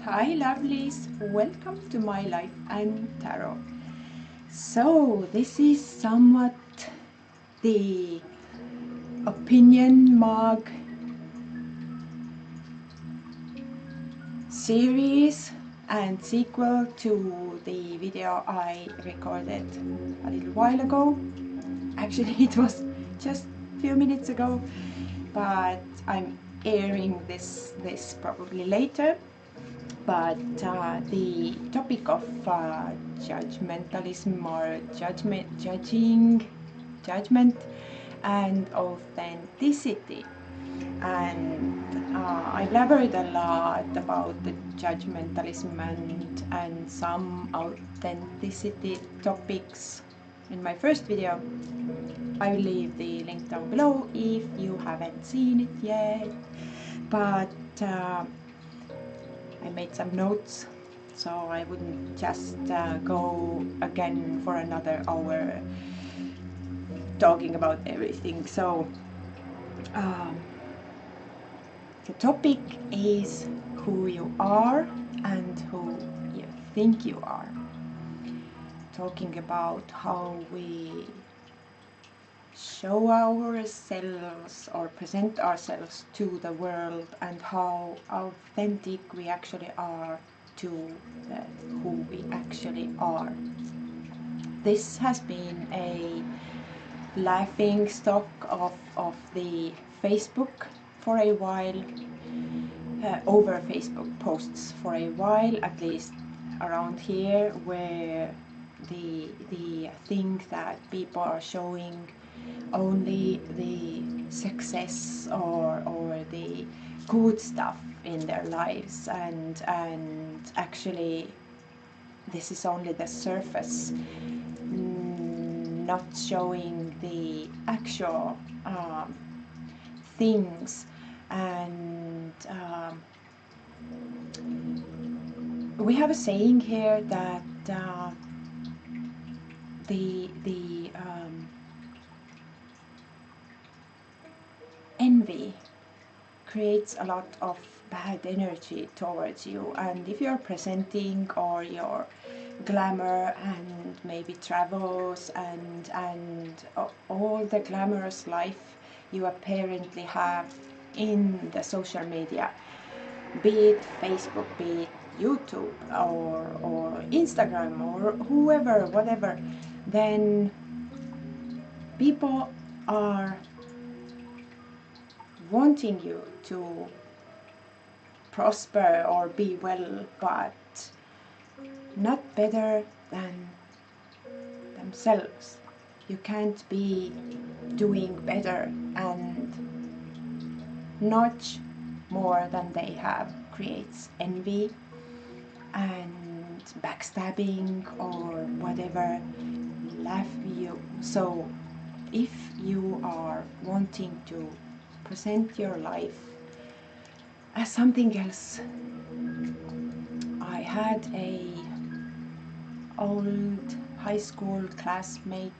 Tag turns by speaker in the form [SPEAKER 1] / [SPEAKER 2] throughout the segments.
[SPEAKER 1] Hi lovelies, welcome to my life and tarot. So this is somewhat the opinion mug series and sequel to the video I recorded a little while ago. Actually it was just a few minutes ago, but I'm airing this probably later. But the topic of judgmentalism or judgment and authenticity, and I elaborated a lot about the judgmentalism and some authenticity topics in my first video. I will leave the link down below if you haven't seen it yet. But I made some notes so I wouldn't just go again for another hour talking about everything. So the topic is who you are and who you think you are. Talking about how we show ourselves or present ourselves to the world and how authentic we actually are to who we actually are. This has been a laughing stock of the Facebook for a while, over Facebook posts for a while, at least around here, where the thing that people are showing only the success or the good stuff in their lives, and actually this is only the surface, not showing the actual things. And we have a saying here that the envy creates a lot of bad energy towards you, and if you're presenting or your glamour and maybe travels and all the glamorous life you apparently have in the social media, be it Facebook, be it YouTube or Instagram or whoever, whatever, then people are wanting you to prosper or be well, but not better than themselves. You can't be doing better and notch more than they have. Creates envy and backstabbing or whatever, laugh you. So if you are wanting to present your life as something else, I had a old high school classmate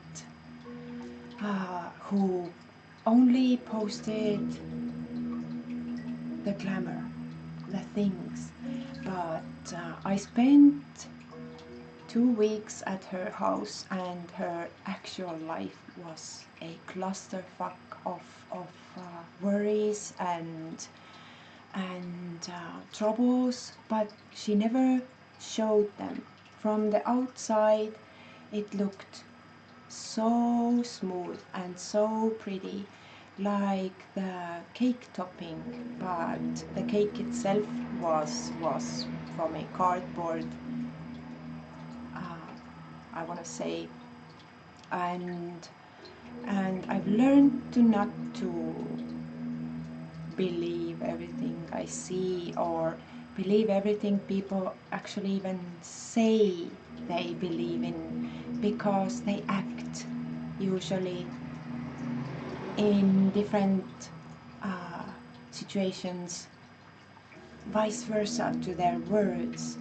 [SPEAKER 1] who only posted the glamour, the things, but I spent 2 weeks at her house and her actual life was a clusterfuck of worries and troubles, but she never showed them. From the outside it looked so smooth and so pretty, like the cake topping, but the cake itself was from a cardboard, I want to say. And I've learned to not to believe everything I see or believe everything people actually even say they believe in, because they act usually in different situations vice versa to their words.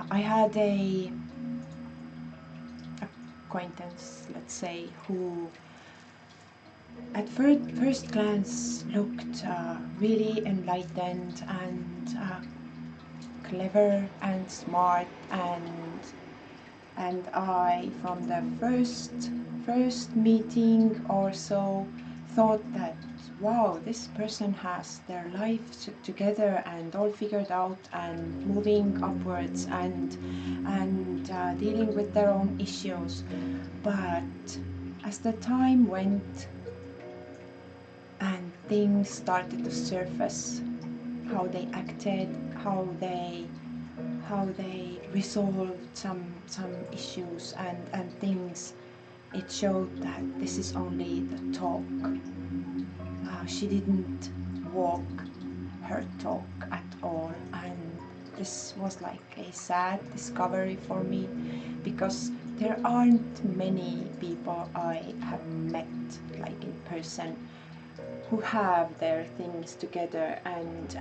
[SPEAKER 1] I had a acquaintance, let's say, who at first glance looked really enlightened and clever and smart, and I, from the first meeting or so, thought that wow, this person has their life together and all figured out and moving upwards and dealing with their own issues. But as the time went and things started to surface, how they acted, how they resolved some issues and things, it showed that this is only the talk. She didn't walk her talk at all, and this was like a sad discovery for me, because there aren't many people I have met like in person who have their things together and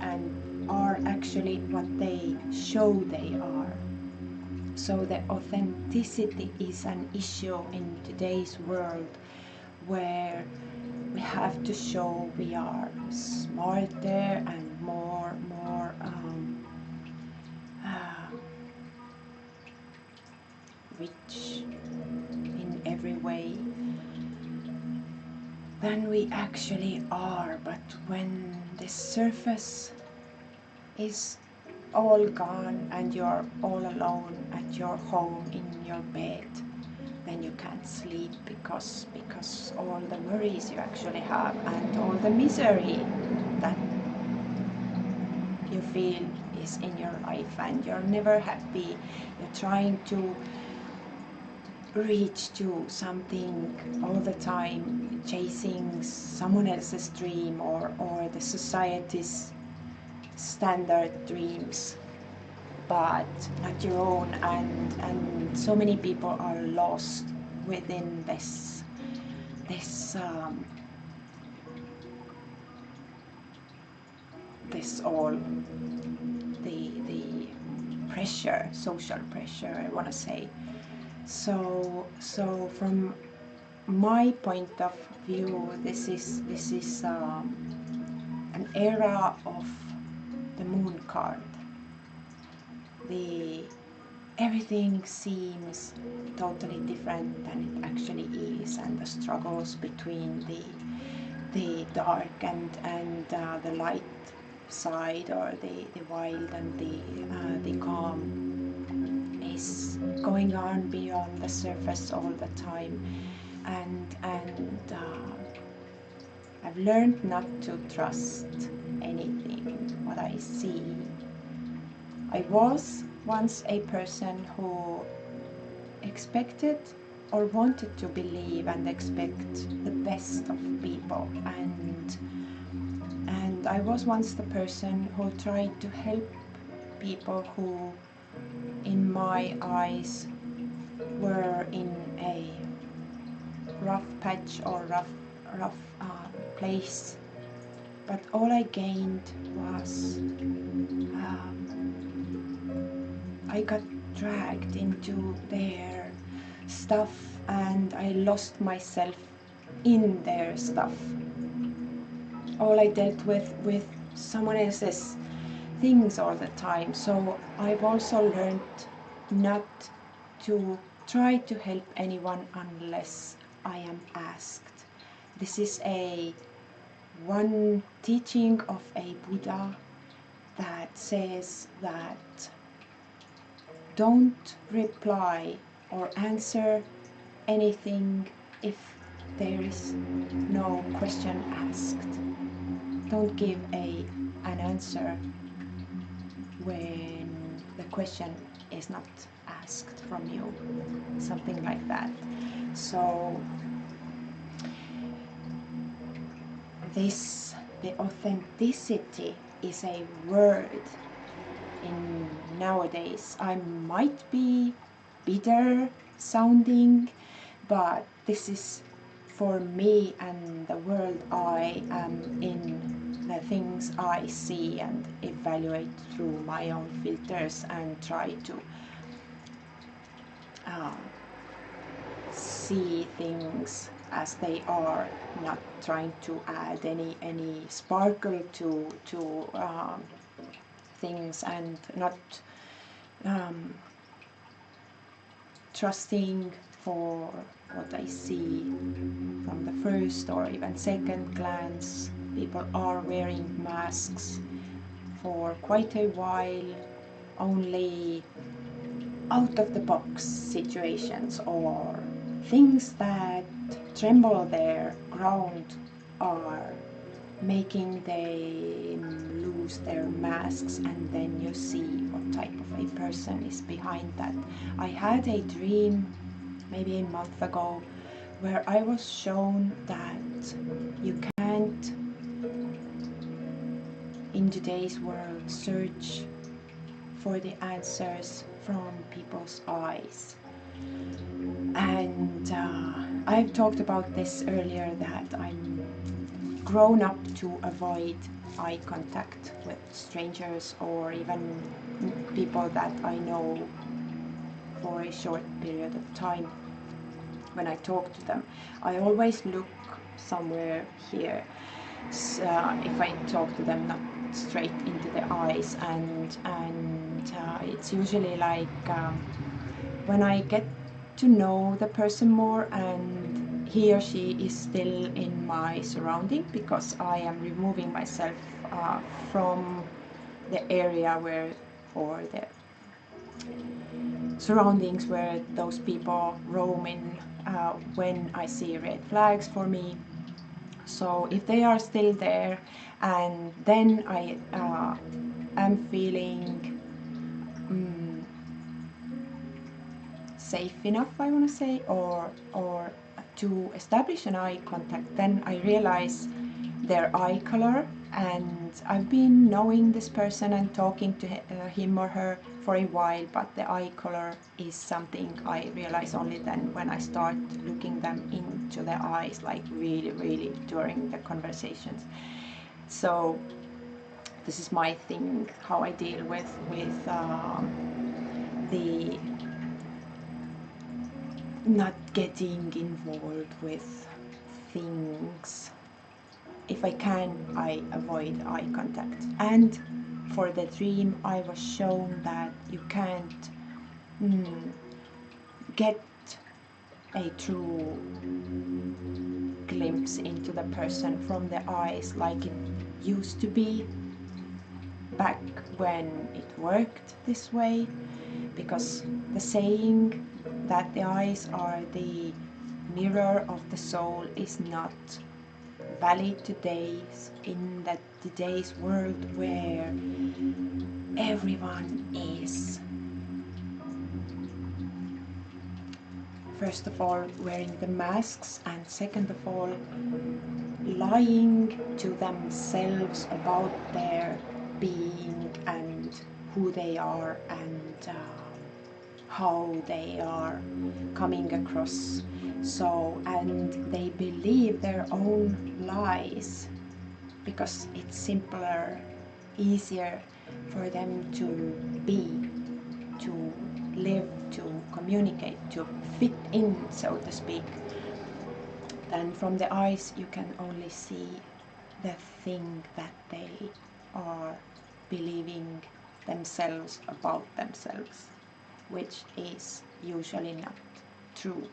[SPEAKER 1] are actually what they show they are. So the authenticity is an issue in today's world, where we have to show we are smarter and more uh, rich in every way than we actually are. But when the surface is all gone and you're all alone at your home in your bed, then you can't sleep, because all the worries you actually have and all the misery that you feel is in your life, and you're never happy. You're trying to reach to something all the time, chasing someone else's dream or the society's standard dreams, but not your own, and so many people are lost within this this all the pressure, social pressure, I want to say. So from my point of view, this is an era of the moon card. Everything seems totally different than it actually is, and the struggles between the dark and the light side, or the wild and the calm, is going on beyond the surface all the time, and I've learned not to trust anything what I see. I was once a person who expected or wanted to believe and expect the best of people, and I was once the person who tried to help people who, in my eyes, were in a rough patch or rough place. But all I gained was I got dragged into their stuff, and I lost myself in their stuff. All I dealt with someone else's things all the time. So I've also learned not to try to help anyone unless I am asked. This is one teaching of a Buddha that says that don't reply or answer anything if there is no question asked. Don't give an answer when the question is not asked from you, something like that. So the authenticity is a word in nowadays. I might be bitter sounding, but this is for me and the world I am in, the things I see and evaluate through my own filters, and try to see things as they are, not trying to add any sparkle to things and not trusting for what I see from the first or even second glance. People are wearing masks for quite a while, only out of the box situations or things that tremble their ground are making them lose their masks, and then you see what type of a person is behind that. I had a dream maybe a month ago where I was shown that you can't in today's world search for the answers from people's eyes. And I've talked about this earlier, that I'm grown up to avoid eye contact with strangers or even people that I know for a short period of time. When I talk to them, I always look somewhere here, so, if I talk to them, not straight into the eyes, and it's usually like when I get to know the person more and he or she is still in my surrounding, because I am removing myself from the area where, or the surroundings where those people roam in, when I see red flags for me. So if they are still there, and then I am feeling safe enough, I want to say, or to establish an eye contact, then I realize their eye color. And I've been knowing this person and talking to him or her for a while, but the eye color is something I realize only then when I start looking them into the eyes, like really during the conversations. So this is my thing, how I deal with the not getting involved with things. If I can, I avoid eye contact. And for the dream, I was shown that you can't get a true glimpse into the person from the eyes like it used to be back when it worked this way, because the saying that the eyes are the mirror of the soul is not valid today, in that today's world where everyone is, first of all, wearing the masks, and second of all, lying to themselves about their being and who they are and how they are coming across. So, and they believe their own lies because it's simpler, easier for them to be, to live, to communicate, to fit in, so to speak. Then from the eyes you can only see the thing that they are believing themselves about themselves, which is usually not true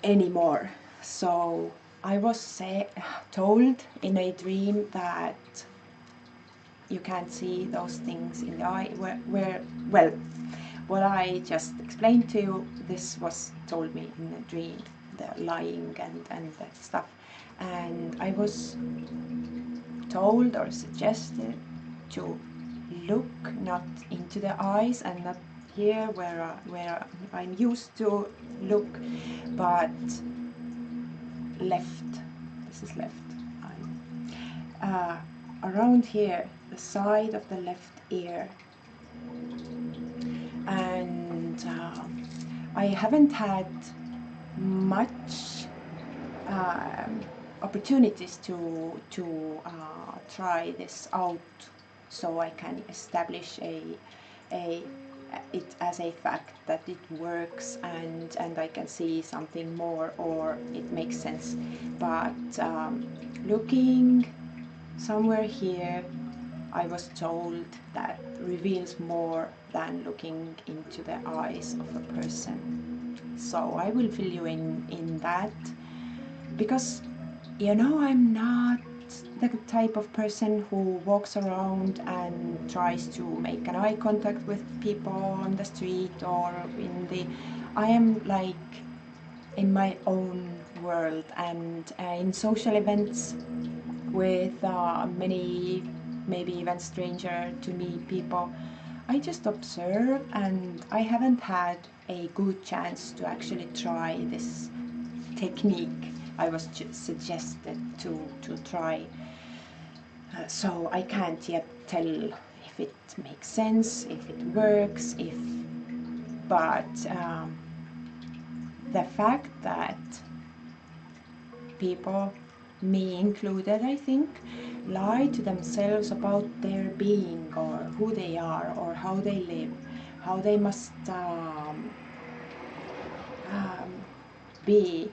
[SPEAKER 1] anymore. So I was told in a dream that you can't see those things in the eye, well, what I just explained to you, this was told me in a dream, the lying and that stuff. And I was told or suggested to look not into the eyes and not here where I'm used to look, but left. This is left. Around here, the side of the left ear. And I haven't had much opportunities to try this out, so I can establish it as a fact that it works, and I can see something more, or it makes sense. But looking somewhere here I was told that reveals more than looking into the eyes of a person. So I will fill you in that, because I'm not the type of person who walks around and tries to make an eye contact with people on the street or I am like in my own world, and in social events with many, maybe even stranger to me people, I just observe, and I haven't had a good chance to actually try this technique I was suggested to try. So I can't yet tell if it makes sense, if it works, but the fact that people, me included, I think, lie to themselves about their being or who they are or how they live, how they must be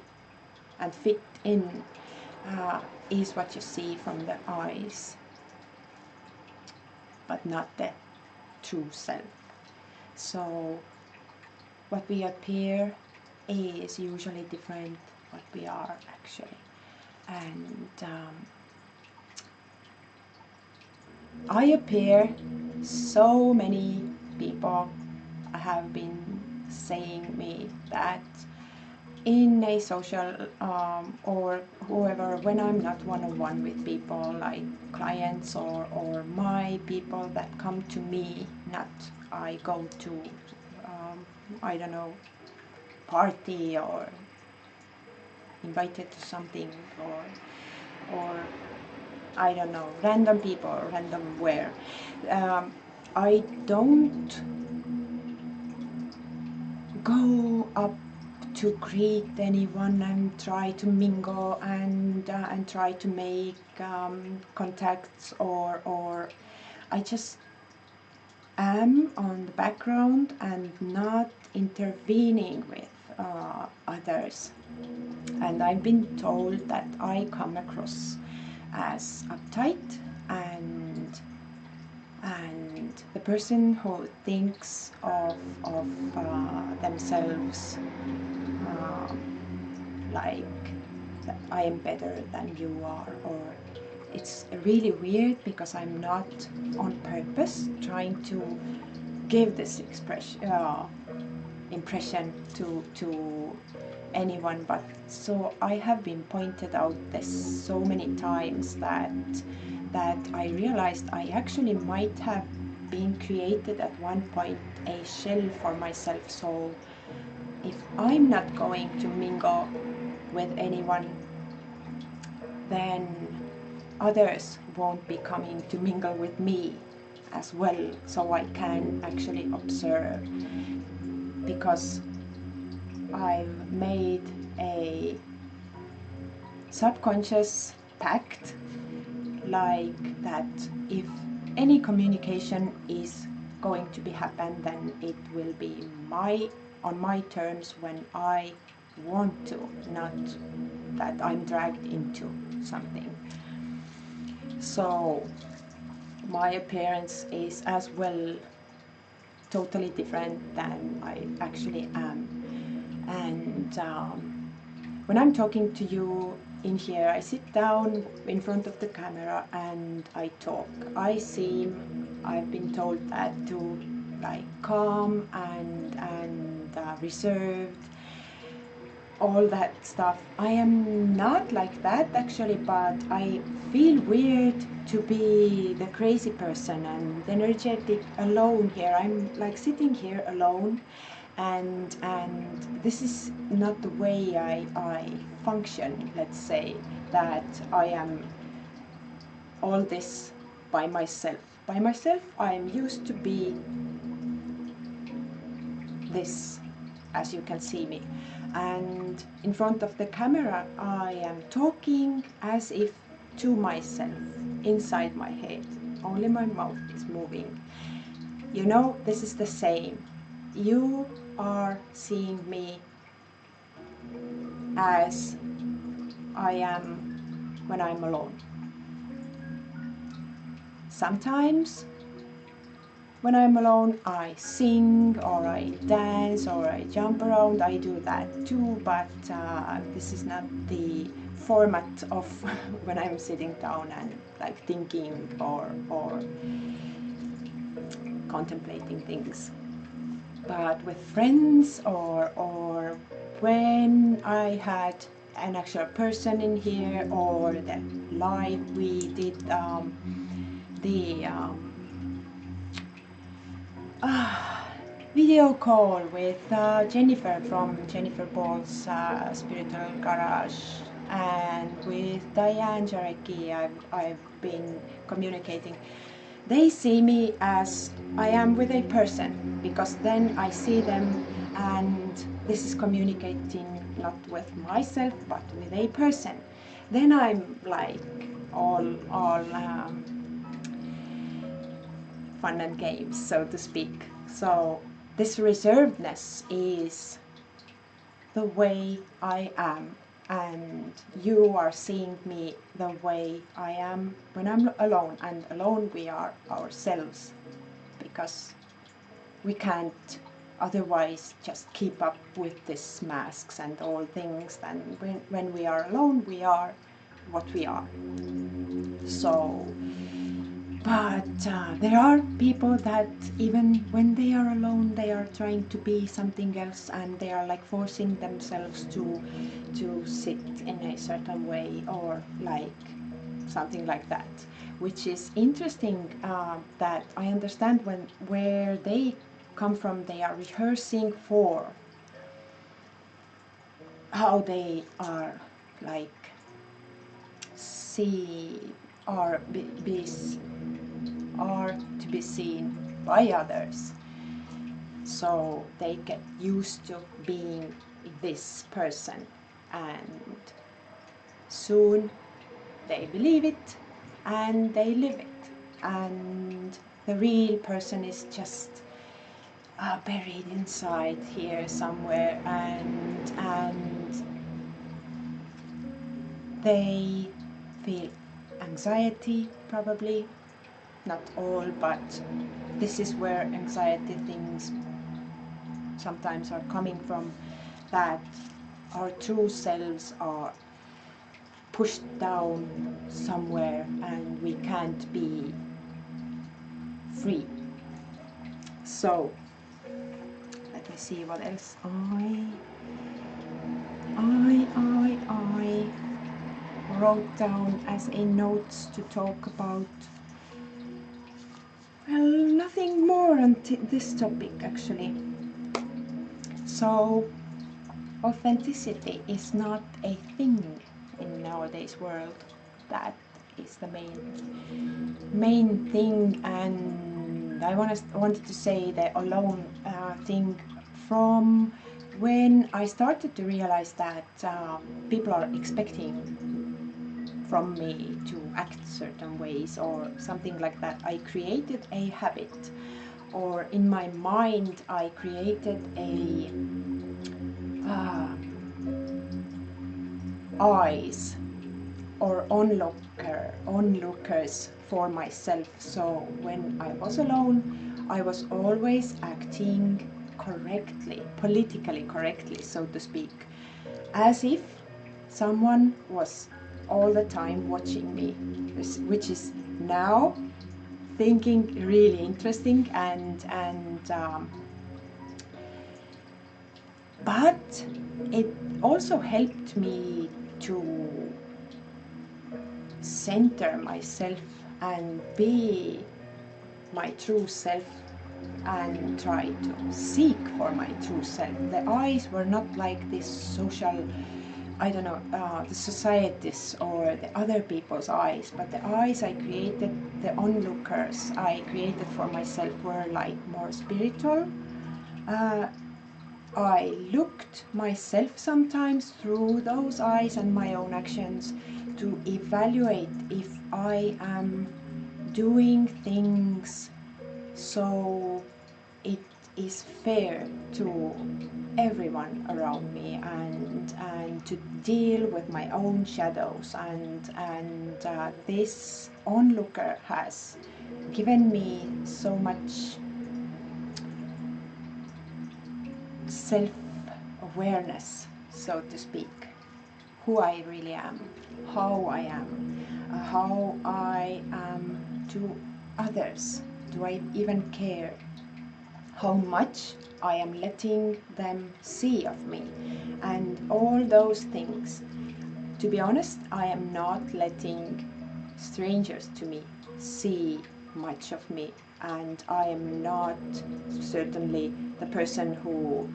[SPEAKER 1] and fit in, is what you see from the eyes, but not the true self. So what we appear is usually different what we are actually. And I appear, so many people have been saying me that in a social or whoever, when I'm not one-on-one with people like clients or my people that come to me, not I go to I don't know, party or invited to something, or I don't know, random people, random where. I don't go up to greet anyone and try to mingle and try to make contacts, or I just am on the background and not intervening with others. And I've been told that I come across as uptight and the person who thinks of themselves like that I am better than you are, or it's really weird because I'm not on purpose trying to give this impression to anyone, but so I have been pointed out this so many times that I realized I actually might have been created at one point a shell for myself. So if I'm not going to mingle with anyone, then others won't be coming to mingle with me as well, so I can actually observe, because I've made a subconscious pact like that if any communication is going to be happen, then it will be on my terms when I want to, not that I'm dragged into something. So my appearance is as well totally different than I actually am. And when I'm talking to you in here, I sit down in front of the camera and I talk. I've been told that to like calm and reserved, all that stuff. I am not like that actually, but I feel weird to be the crazy person and energetic alone here. I'm like sitting here alone, and this is not the way I function. Let's say that I am all this by myself. By myself, I'm used to be this, as you can see me. And in front of the camera, I am talking as if to myself, inside my head. Only my mouth is moving. This is the same. You are seeing me as I am when I'm alone. sometimes when I'm alone, I sing or I dance or I jump around. I do that too, but this is not the format of when I'm sitting down and like thinking or contemplating things. But with friends or when I had an actual person in here, or the live we did the video call with Jennifer from Jennifer Ball's Spiritual Garage, and with Diane Jarecki I've been communicating. They see me as I am with a person, because then I see them, and this is communicating not with myself but with a person. Then I'm like all fun and games, so to speak. So this reservedness is the way I am, and you are seeing me the way I am when I'm alone, and alone we are ourselves, because we can't otherwise just keep up with these masks and all things. And when we are alone, we are what we are. So but there are people that even when they are alone, they are trying to be something else, and they are like forcing themselves to sit in a certain way, or like something like that, which is interesting. That I understand where they come from. They are rehearsing for how they are like see or are to be seen by others, so they get used to being this person, and soon they believe it and they live it, and the real person is just buried inside here somewhere, and they feel anxiety, probably not all, but this is where anxiety things sometimes are coming from, that our true selves are pushed down somewhere and we can't be free. So let me see what else I wrote down as a notes to talk about. Well, nothing more on this topic actually. So authenticity is not a thing in nowadays world. That is the main thing, and I wanted to say the alone thing from when I started to realize that people are expecting from me to act certain ways or something like that. I created a habit, or in my mind I created a eyes or onlookers for myself. So when I was alone, I was always acting correctly, politically correctly, so to speak, as if someone was all the time watching me, which is now thinking really interesting, but it also helped me to center myself and be my true self and try to seek for my true self. The eyes were not like this social, I don't know, the society's or the other people's eyes, but the eyes I created, the onlookers I created for myself, were like more spiritual. I looked myself sometimes through those eyes and my own actions to evaluate if I am doing things so it is fair to everyone around me, and to deal with my own shadows, and this onlooker has given me so much self-awareness, so to speak, who I really am, how I am, how I am to others. Do I even care? How much I am letting them see of me, and all those things. To be honest, I am not letting strangers to me see much of me, and I am not certainly the person who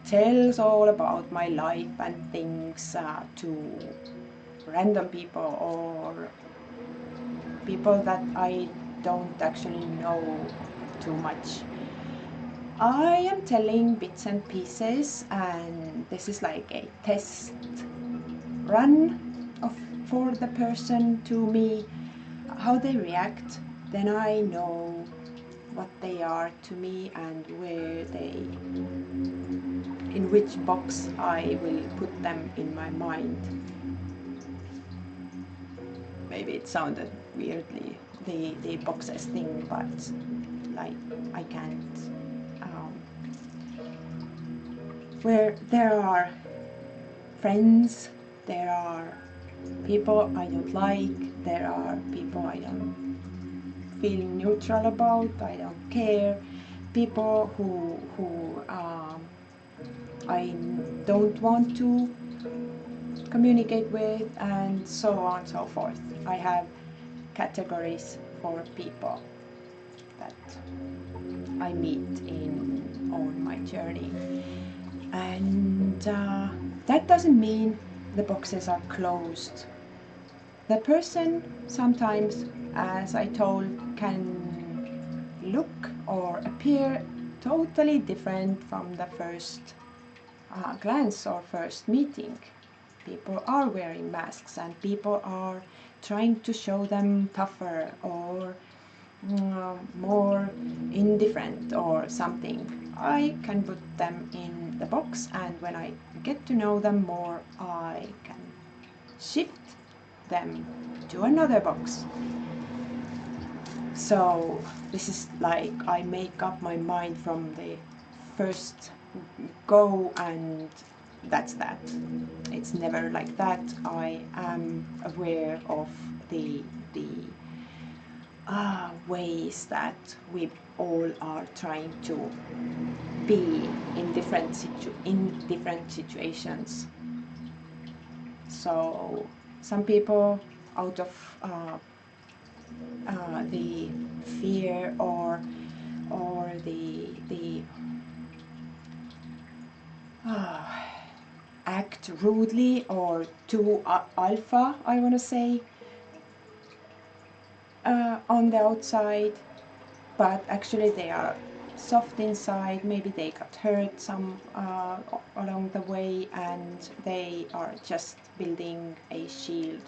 [SPEAKER 1] tells all about my life and things to random people or people that I don't actually know too much. I am telling bits and pieces, and this is like a test run for the person to me, how they react. Then I know what they are to me and where they, in which box I will put them in my mind. Maybe it sounded weirdly, the boxes thing, but like I can't. Where there are friends, there are people I don't like, there are people I don't feel neutral about, I don't care, people who I don't want to communicate with, and so on and so forth. I have categories for people that I meet on my journey, and that doesn't mean the boxes are closed. The person sometimes, as I told, can look or appear totally different from the first glance or first meeting. People are wearing masks and people are trying to show them tougher or more indifferent or something. I can put them in the box, and when I get to know them more, I can shift them to another box. So this is like I make up my mind from the first go, and that's that. It's never like that. I am aware of the ways that we all are trying to be in different situations. So some people, out of the fear or the act rudely or too alpha, I want to say, on the outside, but actually they are soft inside. Maybe they got hurt some along the way, and they are just building a shield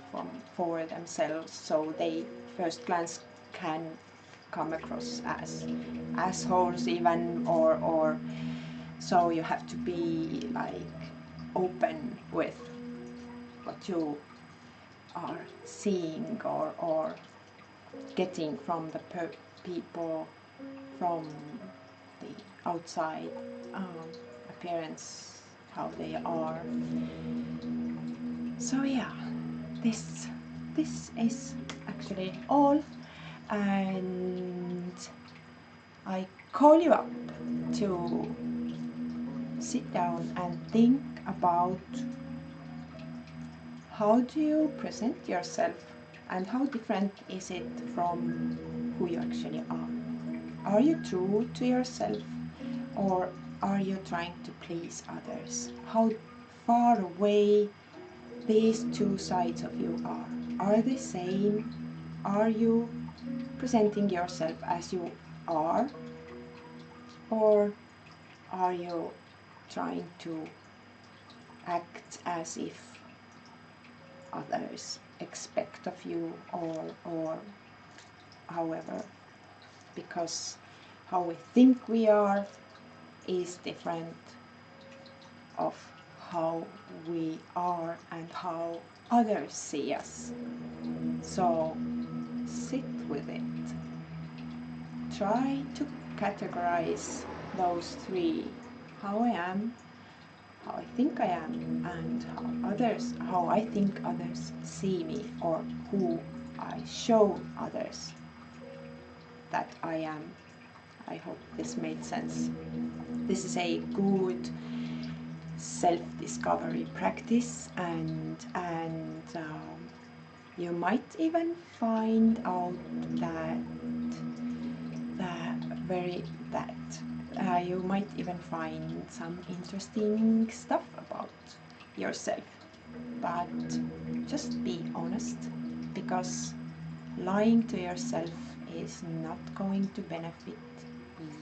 [SPEAKER 1] for themselves, so they first glance can come across as assholes even, or so you have to be like open with what you are seeing or getting from the people from the outside appearance, how they are. So yeah, this is actually all, and I call you up to sit down and think about how do you present yourself, and how different is it from who you actually are. Are you true to yourself, or are you trying to please others? How far away these two sides of you are. Are they same? Are you presenting yourself as you are, or are you trying to act as if others expect of you, or however, because how we think we are is different of how we are and how others see us. So sit with it try to categorize those three: how I am, how I think I am, and how I think others see me, or who I show others that I am. I hope this made sense. This is a good self-discovery practice, and you might even find out that you might even find some interesting stuff about yourself. But just be honest, because lying to yourself is not going to benefit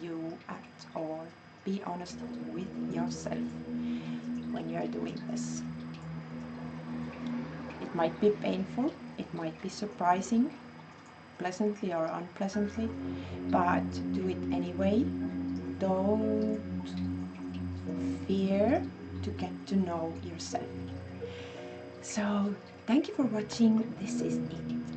[SPEAKER 1] you at all. Be honest with yourself when you're doing this. It might be painful, it might be surprising, pleasantly or unpleasantly, but do it anyway. Don't fear to get to know yourself. So, thank you for watching. This is it.